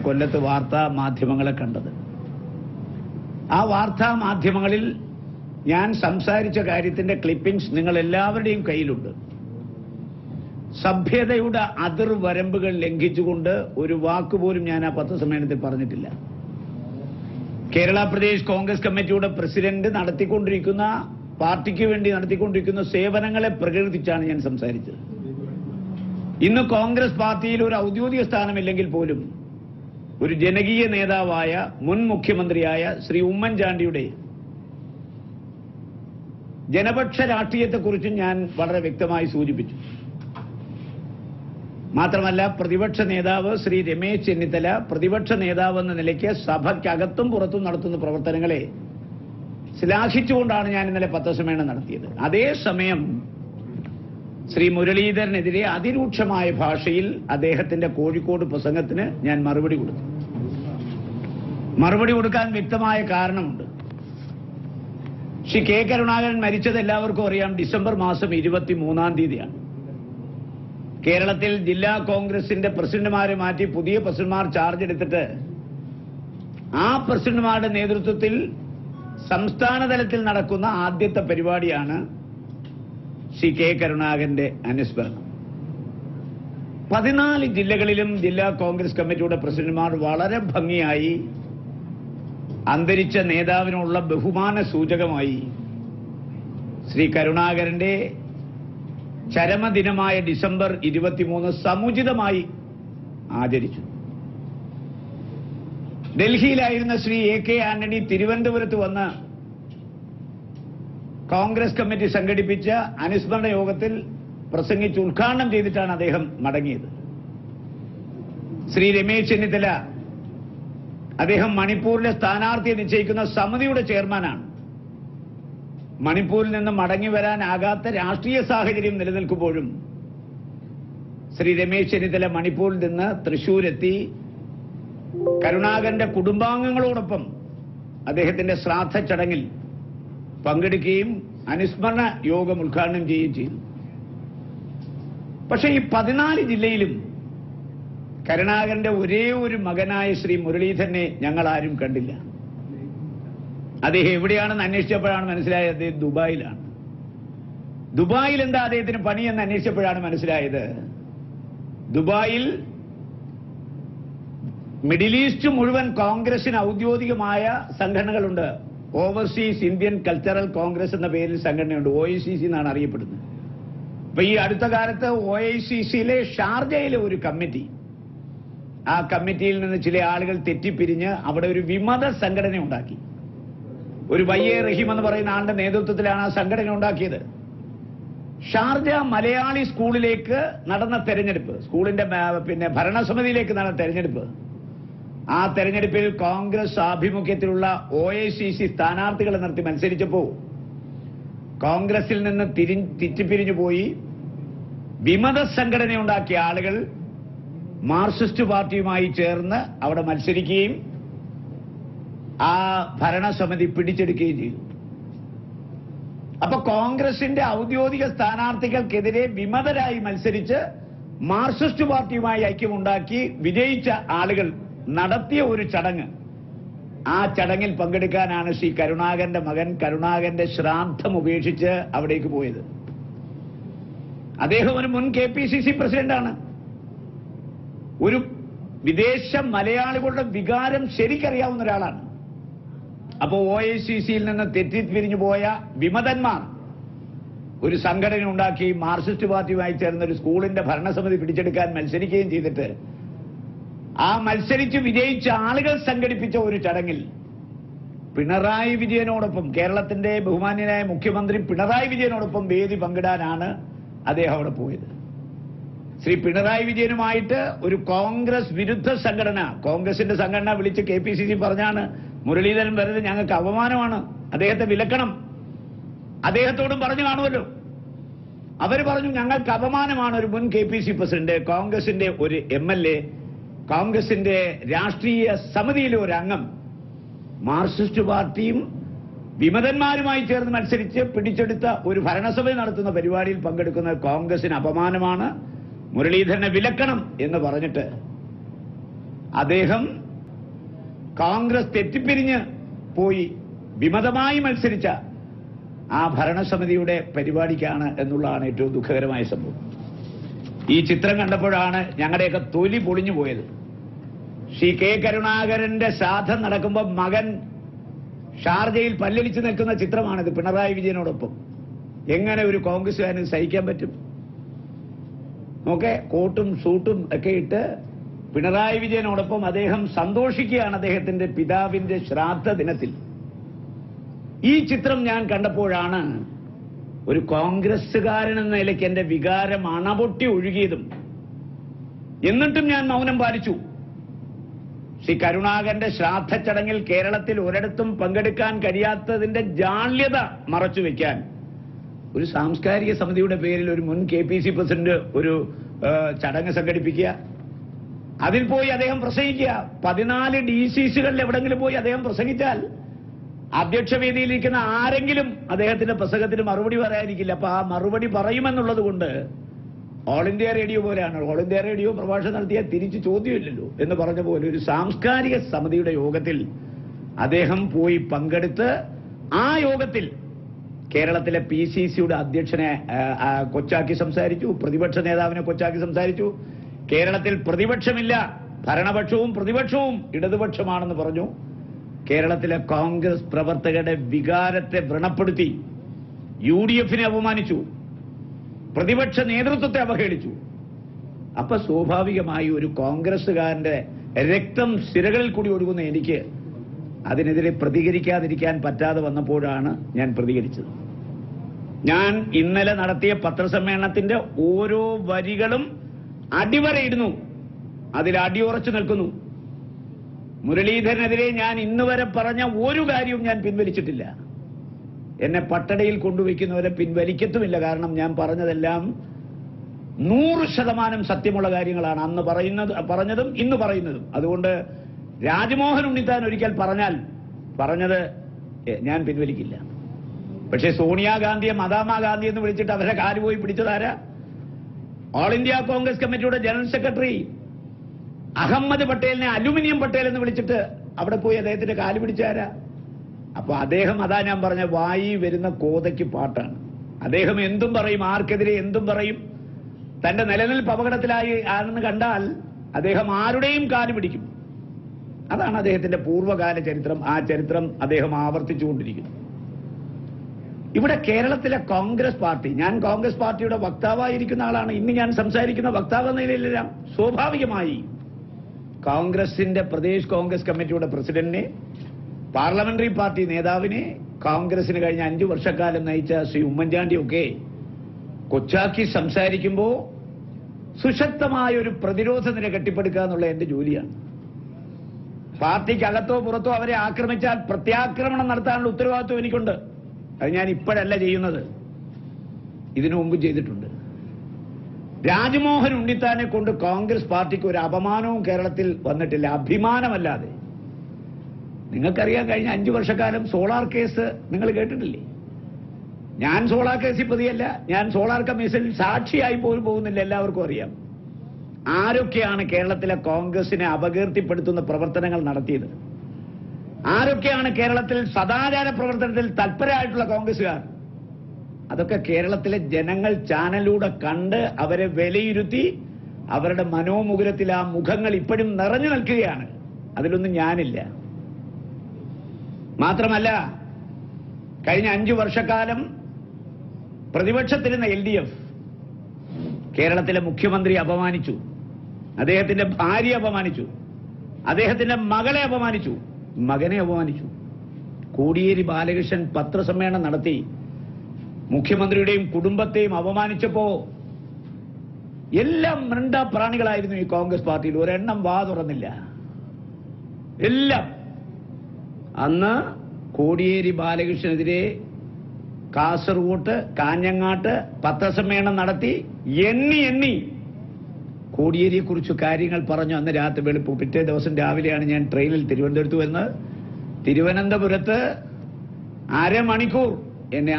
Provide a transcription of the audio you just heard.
കൊല്ലത്ത് വാർത്താ മാധ്യമങ്ങളെ കണ്ടത്. ആ വാർത്താ മാധ്യമങ്ങളിൽ ഞാൻ സംസാരിച്ച കാര്യത്തിന്റെ ക്ലിപ്പിംഗ്സ് നിങ്ങൾ എല്ലാവരുടെയും കയ്യിലുണ്ട്. സഭ്യതയുടെ അതിർവരമ്പുകൾ ലംഘിച്ചുകൊണ്ട് ഒരു വാക്കുപോലും ഞാൻ ആ പത്രസമ്മേളനത്തിൽ പറഞ്ഞിട്ടില്ല. കേരള പ്രദേശ് കോൺഗ്രസ് കമ്മിറ്റിയുടെ പ്രസിഡന്റ് നടത്തിക്കൊണ്ടിരിക്കുന്ന, പാർട്ടിക്ക് വേണ്ടി നടത്തിക്കൊണ്ടിരിക്കുന്ന സേവനങ്ങളെ പ്രകീർത്തിച്ചാണ് ഞാൻ സംസാരിച്ചത്. ഇന്ന് കോൺഗ്രസ് പാർട്ടിയിൽ ഒരു ഔദ്യോഗിക സ്ഥാനമില്ലെങ്കിൽ പോലും ഒരു ജനകീയ നേതാവായ മുൻ മുഖ്യമന്ത്രിയായ ശ്രീ ഉമ്മൻചാണ്ടിയുടെ ജനപക്ഷ രാഷ്ട്രീയത്തെക്കുറിച്ചും ഞാൻ വളരെ വ്യക്തമായി സൂചിപ്പിച്ചു. മാത്രമല്ല, പ്രതിപക്ഷ നേതാവ് ശ്രീ രമേശ് ചെന്നിത്തല പ്രതിപക്ഷ നേതാവ് എന്ന നിലയ്ക്ക് സഭയ്ക്കകത്തും പുറത്തും നടത്തുന്ന പ്രവർത്തനങ്ങളെ ശ്ലാഘിച്ചുകൊണ്ടാണ് ഞാൻ ഇന്നലെ പത്രസമ്മേളനം നടത്തിയത്. അതേസമയം ശ്രീ മുരളീധരനെതിരെ അതിരൂക്ഷമായ ഭാഷയിൽ അദ്ദേഹത്തിന്റെ കോഴിക്കോട് പ്രസംഗത്തിന് ഞാൻ മറുപടി കൊടുത്തു. മറുപടി കൊടുക്കാൻ വ്യക്തമായ കാരണമുണ്ട്. ശ്രീ കെ കരുണാകരൻ മരിച്ചത് എല്ലാവർക്കും അറിയാം. ഡിസംബർ മാസം 23-ാം തീയതിയാണ്. കേരളത്തിൽ ജില്ലാ കോൺഗ്രസിന്റെ പ്രസിഡന്റുമാരെ മാറ്റി പുതിയ പ്രസിഡന്റുമാർ ചാർജ് എടുത്തിട്ട് ആ പ്രസിഡന്റുമാരുടെ നേതൃത്വത്തിൽ സംസ്ഥാന തലത്തിൽ നടക്കുന്ന ആദ്യത്തെ പരിപാടിയാണ് ശ്രീ കെ കരുണാകരന്റെ അനുസ്മരണം. 14 ജില്ലകളിലും ജില്ലാ കോൺഗ്രസ് കമ്മിറ്റിയുടെ പ്രസിഡന്റുമാർ വളരെ ഭംഗിയായി അന്തരിച്ച നേതാവിനുള്ള ബഹുമാന സൂചകമായി ശ്രീ കരുണാകരന്റെ ചരമദിനമായ ഡിസംബർ 23 സമുചിതമായി ആചരിച്ചു. ഡൽഹിയിലായിരുന്ന ശ്രീ എ കെ ആന്റണി തിരുവനന്തപുരത്ത് വന്ന് കോൺഗ്രസ് കമ്മിറ്റി സംഘടിപ്പിച്ച അനുസ്മരണ യോഗത്തിൽ പ്രസംഗിച്ച് ഉദ്ഘാടനം ചെയ്തിട്ടാണ് അദ്ദേഹം മടങ്ങിയത്. ശ്രീ രമേശ് ചെന്നിത്തല, അദ്ദേഹം മണിപ്പൂരിലെ സ്ഥാനാർത്ഥിയെ നിശ്ചയിക്കുന്ന സമിതിയുടെ ചെയർമാനാണ്. മണിപ്പൂരിൽ നിന്ന് മടങ്ങി വരാനാകാത്ത രാഷ്ട്രീയ സാഹചര്യം നിലനിൽക്കുമ്പോഴും ശ്രീ രമേശ് ചെന്നിത്തല മണിപ്പൂരിൽ നിന്ന് തൃശൂരെത്തി കരുണാകരന്റെ കുടുംബാംഗങ്ങളോടൊപ്പം അദ്ദേഹത്തിന്റെ ശ്രാദ്ധ ചടങ്ങിൽ പങ്കെടുക്കുകയും അനുസ്മരണ യോഗം ഉദ്ഘാടനം ചെയ്യുകയും ചെയ്തു. പക്ഷേ ഈ 14 ജില്ലയിലും കരുണാകരന്റെ ഒരേ ഒരു മകനായ ശ്രീ മുരളീധരനെ ഞങ്ങൾ ആരും കണ്ടില്ല. അദ്ദേഹം എവിടെയാണെന്ന് അന്വേഷിച്ചപ്പോഴാണ് മനസ്സിലായത് അദ്ദേഹം ദുബായിലാണ്. ദുബായിൽ എന്താ അദ്ദേഹത്തിന് പണിയെന്ന് അന്വേഷിച്ചപ്പോഴാണ് മനസ്സിലായത് ദുബായിൽ മിഡിൽ ഈസ്റ്റ് മുഴുവൻ കോൺഗ്രസിന് ഔദ്യോഗികമായ സംഘടനകളുണ്ട്. ഓവർസീസ് ഇന്ത്യൻ കൾച്ചറൽ കോൺഗ്രസ് എന്ന പേരിൽ സംഘടനയുണ്ട്. OICC എന്നാണ് അറിയപ്പെടുന്നത്. അപ്പൊ ഈ അടുത്ത കാലത്ത് OICCയിലെ ഷാർജയിലെ ഒരു കമ്മിറ്റി, ആ കമ്മിറ്റിയിൽ നിന്ന് ചില ആളുകൾ തെറ്റിപ്പിരിഞ്ഞ് അവിടെ ഒരു വിമത സംഘടന ഉണ്ടാക്കി. ഒരു വയ്യേ റഹീം എന്ന് പറയുന്ന ആളുടെ നേതൃത്വത്തിലാണ് ആ സംഘടന ഉണ്ടാക്കിയത്. ഷാർജ മലയാളി സ്കൂളിലേക്ക് നടന്ന തെരഞ്ഞെടുപ്പ്, സ്കൂളിന്റെ ഭരണസമിതിയിലേക്ക് നടന്ന തെരഞ്ഞെടുപ്പ്, ആ തെരഞ്ഞെടുപ്പിൽ കോൺഗ്രസ് ആഭിമുഖ്യത്തിലുള്ള OICC സ്ഥാനാർത്ഥികളെ നിർത്തി മത്സരിച്ചപ്പോൾ കോൺഗ്രസിൽ നിന്ന് തെറ്റിപ്പിരിഞ്ഞു പോയി വിമത സംഘടനയുണ്ടാക്കിയ ആളുകൾ മാർക്സിസ്റ്റ് പാർട്ടിയുമായി ചേർന്ന് അവിടെ മത്സരിക്കുകയും ആ ഭരണസമിതി പിടിച്ചെടുക്കുകയും ചെയ്തു. അപ്പൊ കോൺഗ്രസിന്റെ ഔദ്യോഗിക സ്ഥാനാർത്ഥികൾക്കെതിരെ വിമതരായി മത്സരിച്ച് മാർക്സിസ്റ്റ് പാർട്ടിയുമായി ഐക്യമുണ്ടാക്കി വിജയിച്ച ആളുകൾ നടത്തിയ ഒരു ചടങ്ങ്, ആ ചടങ്ങിൽ പങ്കെടുക്കാനാണ് ശ്രീ കരുണാകരന്റെ മകൻ കരുണാകരന്റെ ശ്രാദ്ധം ഉപേക്ഷിച്ച് അവിടേക്ക് പോയത്. അദ്ദേഹം ഒരു മുൻ KPCC പ്രസിഡന്റാണ്. ഒരു വിദേശ മലയാളികളുടെ വികാരം ശരിക്കറിയാവുന്ന ഒരാളാണ്. അപ്പോൾ OICCയിൽ നിന്ന് തെറ്റിപ്പിരിഞ്ഞു പോയ വിമതന്മാർ ഒരു സംഘടന ഉണ്ടാക്കി മാർക്സിസ്റ്റ് പാർട്ടിയുമായി ചേർന്ന ഒരു സ്കൂളിന്റെ ഭരണസമിതി പിടിച്ചെടുക്കാൻ മത്സരിക്കുകയും ചെയ്തിട്ട് ആ മത്സരിച്ച് വിജയിച്ച ആളുകൾ സംഘടിപ്പിച്ച ഒരു ചടങ്ങിൽ പിണറായി വിജയനോടൊപ്പം, കേരളത്തിന്റെ ബഹുമാന്യനായ മുഖ്യമന്ത്രി പിണറായി വിജയനോടൊപ്പം വേദി പങ്കിടാനാണ് അദ്ദേഹം അവിടെ പോയത്. ശ്രീ പിണറായി വിജയനുമായിട്ട് ഒരു കോൺഗ്രസ് വിരുദ്ധ സംഘടന, കോൺഗ്രസിന്റെ സംഘടന വിളിച്ച് KPCC പറഞ്ഞാണ് മുരളീധരൻ വരുന്നത് ഞങ്ങൾക്ക് അപമാനമാണ്, അദ്ദേഹത്തെ വിലക്കണം. അദ്ദേഹത്തോടും പറഞ്ഞു കാണുമല്ലോ. അവർ പറഞ്ഞു ഞങ്ങൾക്ക് അപമാനമാണ് ഒരു മുൻ KPCC പ്രസിഡന്റ്, കോൺഗ്രസിന്റെ ഒരു MLA, കോൺഗ്രസിന്റെ രാഷ്ട്രീയ സമിതിയിലെ ഒരു അംഗം മാർക്സിസ്റ്റ് പാർട്ടിയും വിമതന്മാരുമായി ചേർന്ന് മത്സരിച്ച് പിടിച്ചെടുത്ത ഒരു ഭരണസഭ നടത്തുന്ന പരിപാടിയിൽ പങ്കെടുക്കുന്ന കോൺഗ്രസിന് അപമാനമാണ്, മുരളീധരനെ വിലക്കണം എന്ന് പറഞ്ഞിട്ട് അദ്ദേഹം കോൺഗ്രസ് തെറ്റിപ്പിരിഞ്ഞ് പോയി വിമതമായി മത്സരിച്ച ആ ഭരണസമിതിയുടെ പരിപാടിക്കാണ് എന്നുള്ളതാണ് ഏറ്റവും ദുഃഖകരമായ സംഭവം. ഈ ചിത്രം കണ്ടപ്പോഴാണ് ഞങ്ങളുടെയൊക്കെ തൊലി പൊളിഞ്ഞു പോയത്. ശ്രീ കെ കരുണാകരന്റെ ശ്രാദ്ധം നടക്കുമ്പോൾ മകൻ ഷാർജയിൽ പല്ലടിച്ചു നിൽക്കുന്ന ചിത്രമാണിത്, പിണറായി വിജയനോടൊപ്പം. എങ്ങനെ ഒരു കോൺഗ്രസ്സുകാരന് സഹിക്കാൻ പറ്റും? നോക്കെ കോട്ടും സൂട്ടും ഒക്കെ ഇട്ട് പിണറായി വിജയനോടൊപ്പം അദ്ദേഹം സന്തോഷിക്കുകയാണ് അദ്ദേഹത്തിന്റെ പിതാവിന്റെ ശ്രാദ്ധ ദിനത്തിൽ. ഈ ചിത്രം ഞാൻ കണ്ടപ്പോഴാണ് ഒരു കോൺഗ്രസ്സുകാരൻ എന്ന നിലയ്ക്ക് എന്റെ വികാരം അണപൊട്ടി ഒഴുകിയതും. എന്നിട്ടും ഞാൻ മൗനം പാലിച്ചു. ശ്രീ കരുണാകരന്റെ ശ്രാദ്ധ ചടങ്ങിൽ കേരളത്തിൽ ഒരിടത്തും പങ്കെടുക്കാൻ കഴിയാത്തതിന്റെ ജാള്യത മറച്ചുവെക്കാൻ ഒരു സാംസ്കാരിക സമിതിയുടെ പേരിൽ ഒരു മുൻ KPC പ്രസിഡന്റ് ഒരു ചടങ്ങ് സംഘടിപ്പിക്കുക, അതിൽ പോയി അദ്ദേഹം പ്രസംഗിക്കുക. 14 DCCകളിൽ എവിടെങ്കിലും പോയി അദ്ദേഹം പ്രസംഗിച്ചാൽ അധ്യക്ഷവേദിയിലിരിക്കുന്ന ആരെങ്കിലും അദ്ദേഹത്തിന്റെ പ്രസംഗത്തിന് മറുപടി പറയാനിരിക്കില്ല. അപ്പൊ ആ മറുപടി പറയുമെന്നുള്ളത് കൊണ്ട് ഓൾ ഇന്ത്യ റേഡിയോ പോലെയാണ്. ഓൾ ഇന്ത്യ റേഡിയോ പ്രഭാഷണം നടത്തിയാൽ തിരിച്ചു ചോദ്യമില്ലല്ലോ എന്ന് പറഞ്ഞ പോലെ ഒരു സാംസ്കാരിക സമിതിയുടെ യോഗത്തിൽ അദ്ദേഹം പോയി പങ്കെടുത്ത് ആ യോഗത്തിൽ കേരളത്തിലെ PCCയുടെ അധ്യക്ഷനെ കൊച്ചാക്കി സംസാരിച്ചു, പ്രതിപക്ഷ നേതാവിനെ കൊച്ചാക്കി സംസാരിച്ചു. കേരളത്തിൽ പ്രതിപക്ഷമില്ല, ഭരണപക്ഷവും പ്രതിപക്ഷവും ഇടതുപക്ഷമാണെന്ന് പറഞ്ഞു. കേരളത്തിലെ കോൺഗ്രസ് പ്രവർത്തകരുടെ വികാരത്തെ വ്രണപ്പെടുത്തി. UDFനെ അപമാനിച്ചു, പ്രതിപക്ഷ നേതൃത്വത്തെ അവഹേളിച്ചു. അപ്പൊ സ്വാഭാവികമായി ഒരു കോൺഗ്രസ്സുകാരന്റെ രക്തം സിരകളിൽ കൂടി ഒഴുകുന്ന എനിക്ക് അതിനെതിരെ പ്രതികരിക്കാതിരിക്കാൻ പറ്റാതെ വന്നപ്പോഴാണ് ഞാൻ പ്രതികരിച്ചത്. ഞാൻ ഇന്നലെ നടത്തിയ പത്രസമ്മേളനത്തിന്റെ ഓരോ വരികളും അടിവരയിടുന്നു, അതിൽ അടിയുറച്ചു നിൽക്കുന്നു. മുരളീധരനെതിരെ ഞാൻ ഇന്നുവരെ പറഞ്ഞ ഒരു കാര്യവും ഞാൻ പിൻവലിച്ചിട്ടില്ല. എന്നെ പട്ടടയിൽ കൊണ്ടുവയ്ക്കുന്നവരെ പിൻവലിക്കത്തുമില്ല. കാരണം ഞാൻ പറഞ്ഞതെല്ലാം 100% സത്യമുള്ള കാര്യങ്ങളാണ്, അന്ന് പറഞ്ഞതും ഇന്ന് പറയുന്നതും. അതുകൊണ്ട് രാജ്മോഹൻ ഉണ്ണിത്താൻ ഒരിക്കൽ പറഞ്ഞത് ഞാൻ പിൻവലിക്കില്ല. പക്ഷേ സോണിയാഗാന്ധിയെ മദാമാഗാന്ധി എന്ന് വിളിച്ചിട്ട് അവരുടെ കാല് പോയി പിടിച്ചതാരാ? ഓൾ ഇന്ത്യ കോൺഗ്രസ് കമ്മിറ്റിയുടെ ജനറൽ സെക്രട്ടറി അഹമ്മദ് പട്ടേലിനെ അലുമിനിയം പട്ടേൽ എന്ന് വിളിച്ചിട്ട് അവിടെ പോയി അദ്ദേഹത്തിന്റെ കാല് പിടിച്ചാരാ? അപ്പൊ അദ്ദേഹം, അതാ ഞാൻ പറഞ്ഞ വായി വരുന്ന കോതയ്ക്ക് പാട്ടാണ്. അദ്ദേഹം എന്തും പറയും, ആർക്കെതിരെ എന്തും പറയും. തന്റെ നിലനിൽപ്പ് അപകടത്തിലായി ആണെന്ന് കണ്ടാൽ അദ്ദേഹം ആരുടെയും കാല് പിടിക്കും. അതാണ് അദ്ദേഹത്തിന്റെ പൂർവ്വകാല ചരിത്രം. ആ ചരിത്രം അദ്ദേഹം ആവർത്തിച്ചുകൊണ്ടിരിക്കുന്നു. ഇവിടെ കേരളത്തിലെ കോൺഗ്രസ് പാർട്ടി, ഞാൻ കോൺഗ്രസ് പാർട്ടിയുടെ വക്താവായിരിക്കുന്ന ആളാണ്. ഇന്ന് ഞാൻ സംസാരിക്കുന്ന വക്താവ് എന്ന നിലയിലെല്ലാം സ്വാഭാവികമായി കോൺഗ്രസിന്റെ പ്രദേശ് കോൺഗ്രസ് കമ്മിറ്റിയുടെ പ്രസിഡന്റിനെ, പാർലമെന്ററി പാർട്ടി നേതാവിനെ, കോൺഗ്രസിന് കഴിഞ്ഞ 5 വർഷക്കാലം നയിച്ച ശ്രീ ഉമ്മൻചാണ്ടിയൊക്കെ കൊച്ചാക്കി സംസാരിക്കുമ്പോൾ സുശക്തമായ ഒരു പ്രതിരോധ നില കെട്ടിപ്പടുക്കുക എന്നുള്ള എന്റെ ജോലിയാണ്. പാർട്ടിക്കകത്തോ പുറത്തോ അവരെ ആക്രമിച്ചാൽ പ്രത്യാക്രമണം നടത്താനുള്ള ഉത്തരവാദിത്വം എനിക്കുണ്ട്. അത് ഞാൻ ഇപ്പോഴല്ല ചെയ്യുന്നത്, ഇതിനു മുമ്പ് ചെയ്തിട്ടുണ്ട്. രാജ്മോഹൻ ഉണ്ണിത്താനെ കൊണ്ട് കോൺഗ്രസ് പാർട്ടിക്ക് ഒരു അപമാനവും കേരളത്തിൽ വന്നിട്ടില്ല, അഭിമാനമല്ലാതെ. നിങ്ങൾക്കറിയാൻ കഴിഞ്ഞ 5 വർഷക്കാലം സോളാർ കേസ് നിങ്ങൾ കേട്ടിട്ടില്ലേ? ഞാൻ സോളാർ കേസിൽ പ്രതിയല്ല, ഞാൻ സോളാർ കമ്മീഷനിൽ സാക്ഷിയായി പോലും പോകുന്നില്ല, എല്ലാവർക്കും അറിയാം. ആരൊക്കെയാണ് കേരളത്തിലെ കോൺഗ്രസിനെ അപകീർത്തിപ്പെടുത്തുന്ന പ്രവർത്തനങ്ങൾ നടത്തിയത്? ആരൊക്കെയാണ് കേരളത്തിൽ സദാചാര പ്രവർത്തനത്തിൽ തൽപരരായിട്ടുള്ള കോൺഗ്രസുകാർ? അതൊക്കെ കേരളത്തിലെ ജനങ്ങൾ ചാനലിലൂടെ കണ്ട് അവരെ വിലയിരുത്തി അവരുടെ മനോമുകുരത്തിൽ ആ മുഖങ്ങൾ ഇപ്പോഴും നിറഞ്ഞു നിൽക്കുകയാണ്. അതിലൊന്നും ഞാനില്ല. മാത്രമല്ല, കഴിഞ്ഞ 5 വർഷക്കാലം പ്രതിപക്ഷത്തിരുന്ന LDF കേരളത്തിലെ മുഖ്യമന്ത്രി അപമാനിച്ചു, അദ്ദേഹത്തിന്റെ ഭാര്യ അപമാനിച്ചു, അദ്ദേഹത്തിന്റെ മകളെ അപമാനിച്ചു, മകനെ അപമാനിച്ചു. കോടിയേരി ബാലകൃഷ്ണൻ പത്രസമ്മേളനം നടത്തി മുഖ്യമന്ത്രിയുടെയും കുടുംബത്തെയും അപമാനിച്ചപ്പോ എല്ലാം മൃണ്ടാപ്രാണികളായിരുന്നു ഈ കോൺഗ്രസ് പാർട്ടിയിൽ. ഒരെണ്ണം വാ തുറന്നില്ല. എല്ലാം. അന്ന് കോടിയേരി ബാലകൃഷ്ണനെതിരെ കാസർഗോട്ട്, കാഞ്ഞങ്ങാട്ട് പത്രസമ്മേളനം നടത്തി എണ്ണി കോടിയേരിയെ കുറിച്ച് കാര്യങ്ങൾ പറഞ്ഞു. അന്ന് രാത്രി വെളുപ്പ്, പിറ്റേ ദിവസം രാവിലെയാണ് ഞാൻ ട്രെയിനിൽ തിരുവനന്തപുരത്ത് വരുന്നത്. തിരുവനന്തപുരത്ത് 1/2 മണിക്കൂർ എന്നെ